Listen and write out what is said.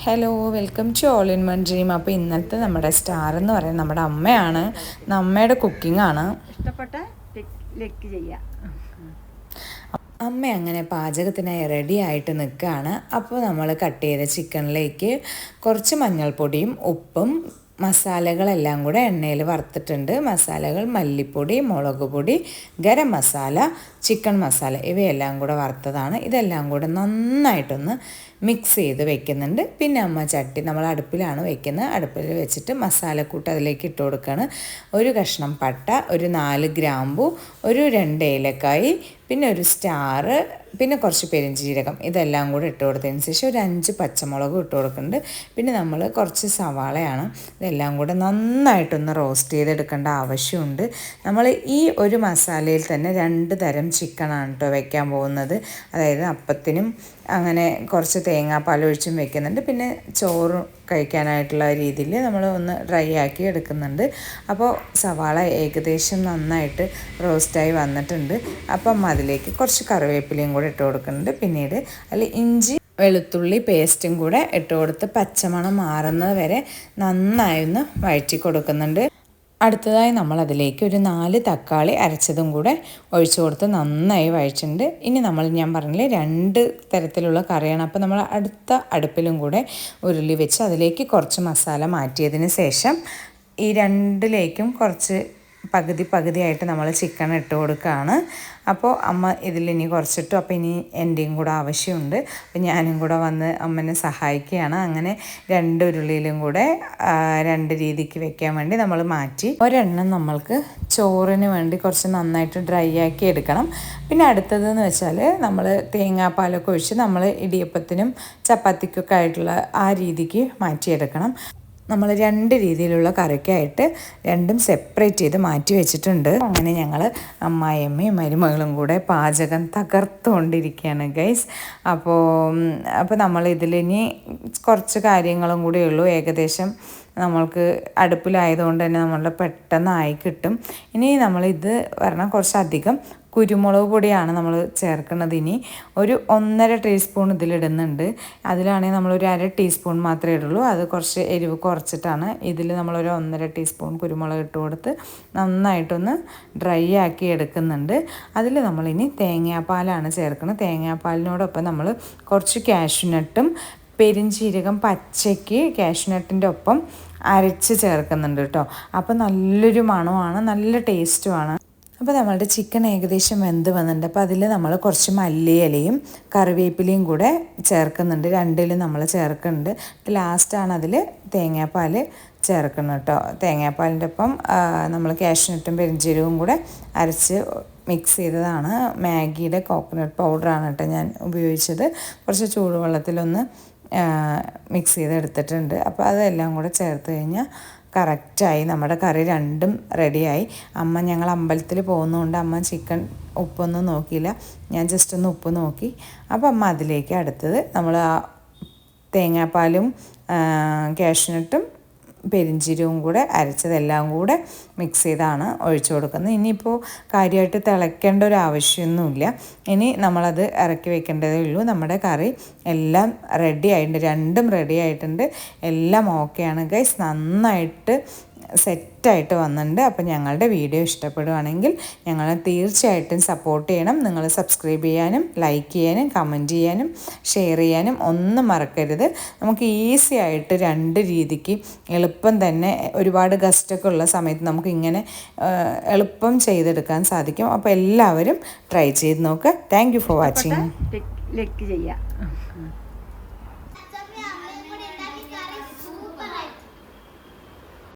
Hello welcome to all in one dream. അപ്പോൾ ഇന്നത്തെ നമ്മുടെ സ്റ്റാർ എന്ന് പറയുന്നത് നമ്മുടെ അമ്മയാണ്. അമ്മയുടെ കുക്കിംഗ് ആണ്. ഇഷ്ടപ്പെട്ട ലൈക്ക് ചെയ്യുക. അമ്മ അങ്ങനെ പാചകത്തിനായി റെഡി ആയിട്ട് നിൽക്കുകയാണ്. അപ്പോൾ നമ്മൾ കട്ട് ചെയ്ത ചിക്കനിലേക്ക് കുറച്ച് മഞ്ഞൾപ്പൊടിയും ഉപ്പും മസാലകളെല്ലാം കൂടെ എണ്ണയിൽ വറുത്തിട്ടുണ്ട്. മസാലകൾ മല്ലിപ്പൊടി, മുളക് പൊടി, ഗരം മസാല, ചിക്കൻ മസാല ഇവയെല്ലാം കൂടെ വറുത്തതാണ്. ഇതെല്ലാം കൂടെ നന്നായിട്ടൊന്ന് മിക്സ് ചെയ്ത് വെക്കുന്നുണ്ട്. പിന്നെ അമ്മ ചട്ടി നമ്മൾ അടുപ്പിലാണ് വെക്കുന്നത്. അടുപ്പിൽ വെച്ചിട്ട് മസാലക്കൂട്ട് അതിലേക്ക് ഇട്ട് കൊടുക്കുകയാണ്. ഒരു കഷ്ണം പട്ട, ഒരു 4 ഗ്രാമ്പു, ഒരു 2 ഏലക്കായി, പിന്നെ ഒരു സ്റ്റാർ, പിന്നെ കുറച്ച് പെരുംജീരകം ഇതെല്ലാം കൂടെ ഇട്ട് കൊടുത്തതിന് ശേഷം ഒരു 5 പച്ചമുളകും ഇട്ട് കൊടുക്കുന്നുണ്ട്. പിന്നെ നമ്മൾ കുറച്ച് സവാളയാണ്. ഇതെല്ലാം കൂടെ നന്നായിട്ടൊന്ന് റോസ്റ്റ് ചെയ്തെടുക്കേണ്ട ആവശ്യമുണ്ട്. നമ്മൾ ഈ ഒരു മസാലയിൽ തന്നെ 2 തരം ചിക്കനാണ് കേട്ടോ വെക്കാൻ പോകുന്നത്. അതായത് അപ്പത്തിനും അങ്ങനെ കുറച്ച് തേങ്ങാപ്പാൽ ഒഴിച്ചും വെക്കുന്നുണ്ട്. പിന്നെ ചോറ് കഴിക്കാനായിട്ടുള്ള രീതിയിൽ നമ്മൾ ഒന്ന് ഡ്രൈ ആക്കി എടുക്കുന്നുണ്ട്. അപ്പോൾ സവാള ഏകദേശം നന്നായിട്ട് റോസ്റ്റായി വന്നിട്ടുണ്ട്. അപ്പം അതിലേക്ക് കുറച്ച് കറിവേപ്പിലയും കൂടെ ഇട്ട് കൊടുക്കുന്നുണ്ട്. പിന്നീട് അതിൽ ഇഞ്ചി വെളുത്തുള്ളി പേസ്റ്റും കൂടെ ഇട്ട് കൊടുത്ത് പച്ചമണം മാറുന്നത് വരെ നന്നായി ഒന്ന് വഴറ്റി കൊടുക്കുന്നുണ്ട്. അടുത്തതായി നമ്മൾ അതിലേക്ക് ഒരു 4 തക്കാളി അരച്ചതും കൂടെ ഒഴിച്ചു കൊടുത്ത് നന്നായി വഴിച്ചിട്ടുണ്ട്. ഇനി ഞാൻ പറഞ്ഞില്ലേ 2 തരത്തിലുള്ള കറിയാണ്. അപ്പോൾ നമ്മൾ അടുത്ത അടുപ്പിലും കൂടെ ഉരുളി വെച്ച് അതിലേക്ക് കുറച്ച് മസാല മാറ്റിയതിന് ശേഷം ഈ 2ലേക്കും കുറച്ച് പകുതിയായിട്ട് നമ്മൾ ചിക്കൻ ഇട്ട് കൊടുക്കുകയാണ്. അപ്പോൾ അമ്മ ഇതിലിനി കുറച്ചിട്ടു. അപ്പോൾ ഇനി എൻ്റെയും കൂടെ ആവശ്യമുണ്ട്. അപ്പോൾ ഞാനും കൂടെ വന്ന് അമ്മനെ സഹായിക്കുകയാണ്. അങ്ങനെ 2 ഉരുളിയിലും കൂടെ 2 രീതിക്ക് വെക്കാൻ വേണ്ടി നമ്മൾ മാറ്റി. ഒരെണ്ണം നമ്മൾക്ക് ചോറിന് വേണ്ടി കുറച്ച് നന്നായിട്ട് ഡ്രൈ ആക്കി എടുക്കണം. പിന്നെ അടുത്തതെന്ന് വെച്ചാൽ നമ്മൾ തേങ്ങാപ്പാലൊക്കെ ഒഴിച്ച് നമ്മൾ ഇടിയപ്പത്തിനും ചപ്പാത്തിക്കൊക്കെ ആയിട്ടുള്ള ആ രീതിക്ക് മാറ്റിയെടുക്കണം. നമ്മൾ 2 രീതിയിലുള്ള കറിക്കായിട്ട് 2ഉം സെപ്പറേറ്റ് ചെയ്ത് മാറ്റി വെച്ചിട്ടുണ്ട്. അങ്ങനെ ഞങ്ങൾ അമ്മായിയമ്മയും മരുമകളും കൂടെ പാചകം തകർത്തുകൊണ്ടിരിക്കുകയാണ് ഗൈസ്. അപ്പോൾ നമ്മൾ ഇതിലിനി കുറച്ച് കാര്യങ്ങളും കൂടെ ഉള്ളൂ. ഏകദേശം നമ്മൾക്ക് അടുപ്പിലായതുകൊണ്ട് തന്നെ നമ്മളുടെ പെട്ടെന്നായി കിട്ടും. ഇനി നമ്മളിത് പറഞ്ഞാൽ കുറച്ചധികം കുരുമുളക് പൊടിയാണ് നമ്മൾ ചേർക്കുന്നത്. ഇനി ഒരു 1.5 ടീസ്പൂൺ ഇതിലിടുന്നുണ്ട്. അതിലാണെങ്കിൽ നമ്മളൊരു 1/2 ടീസ്പൂൺ മാത്രമേ ഇടുള്ളൂ. അത് കുറച്ച് എരിവ് കുറച്ചിട്ടാണ്. ഇതിൽ നമ്മളൊരു 1.5 ടീസ്പൂൺ കുരുമുളക് ഇട്ട് കൊടുത്ത് നന്നായിട്ടൊന്ന് ഡ്രൈ ആക്കി എടുക്കുന്നുണ്ട്. അതിൽ നമ്മളിനി തേങ്ങാപ്പാലാണ് ചേർക്കുന്നത്. തേങ്ങാപ്പാലിനോടൊപ്പം നമ്മൾ കുറച്ച് കാഷ്യൂനട്ടും പെരുംജീരകം പച്ചയ്ക്ക് കാഷ്യൂനട്ടിൻ്റെ ഒപ്പം അരച്ച് ചേർക്കുന്നുണ്ട് കേട്ടോ. അപ്പോൾ നല്ലൊരു മണമാണ്, നല്ല ടേസ്റ്റുമാണ്. അപ്പോൾ നമ്മളുടെ ചിക്കൻ ഏകദേശം വെന്ത് വന്നിട്ടുണ്ട്. അപ്പോൾ അതിൽ നമ്മൾ കുറച്ച് മല്ലിയിലയും കറിവേപ്പിലയും കൂടെ ചേർക്കുന്നുണ്ട്. 2ലും നമ്മൾ ചേർക്കുന്നുണ്ട്. ലാസ്റ്റാണ് അതിൽ തേങ്ങാപ്പാൽ ചേർക്കുന്നത് കേട്ടോ. തേങ്ങാപ്പാലിൻ്റെ ഒപ്പം നമ്മൾ കാഷ്യൂനട്ടും പെരുംജീരകവും കൂടെ അരച്ച് മിക്സ് ചെയ്തതാണ്. മാഗിയുടെ കോക്കനട്ട് പൗഡറാണ് കേട്ടോ ഞാൻ ഉപയോഗിച്ചത്. കുറച്ച് ചൂടുവെള്ളത്തിലൊന്ന് മിക്സ് ചെയ്തെടുത്തിട്ടുണ്ട്. അപ്പോൾ അതെല്ലാം കൂടെ ചേർത്ത് കഴിഞ്ഞാൽ കറക്റ്റായി നമ്മുടെ കറി 2ഉം റെഡിയായി. ഞങ്ങൾ അമ്പലത്തിൽ പോകുന്നതുകൊണ്ട് അമ്മ ചിക്കൻ ഉപ്പൊന്നും നോക്കിയില്ല. ഞാൻ ജസ്റ്റ് ഒന്ന് ഉപ്പ് നോക്കി. അപ്പോൾ അമ്മ അതിലേക്ക് അടുത്തത് നമ്മൾ ആ തേങ്ങാപ്പാലും കാഷ്യൂനട്ടും പെരുംജീരകവും കൂടെ അരച്ചതെല്ലാം കൂടെ മിക്സ് ചെയ്താണ് ഒഴിച്ചു കൊടുക്കുന്നത്. ഇനിയിപ്പോൾ കാര്യമായിട്ട് തിളയ്ക്കേണ്ട ഒരു ആവശ്യമൊന്നുമില്ല. ഇനി നമ്മളത് ഇറക്കി വെക്കേണ്ടതേ ഉള്ളൂ. നമ്മുടെ കറി എല്ലാം റെഡി ആയിട്ടുണ്ട്. 2ഉം റെഡി ആയിട്ടുണ്ട്. എല്ലാം ഓക്കെയാണ് ഗൈസ്. നന്നായിട്ട് സെറ്റായിട്ട് വന്നിട്ടുണ്ട്. അപ്പോൾ ഞങ്ങളുടെ വീഡിയോ ഇഷ്ടപ്പെടുകയാണെങ്കിൽ ഞങ്ങളെ തീർച്ചയായിട്ടും സപ്പോർട്ട് ചെയ്യണം. നിങ്ങൾ സബ്സ്ക്രൈബ് ചെയ്യാനും ലൈക്ക് ചെയ്യാനും കമൻറ്റ് ചെയ്യാനും ഷെയർ ചെയ്യാനും ഒന്നും മറക്കരുത്. നമുക്ക് ഈസി ആയിട്ട് 2 രീതിക്ക് എളുപ്പം തന്നെ ഒരുപാട് ഗസ്റ്റൊക്കെ ഉള്ള സമയത്ത് നമുക്ക് ഇങ്ങനെ എളുപ്പം ചെയ്തെടുക്കാൻ സാധിക്കും. അപ്പോൾ എല്ലാവരും ട്രൈ ചെയ്ത് നോക്കുക. Thank you for watching. Like ചെയ്യുക.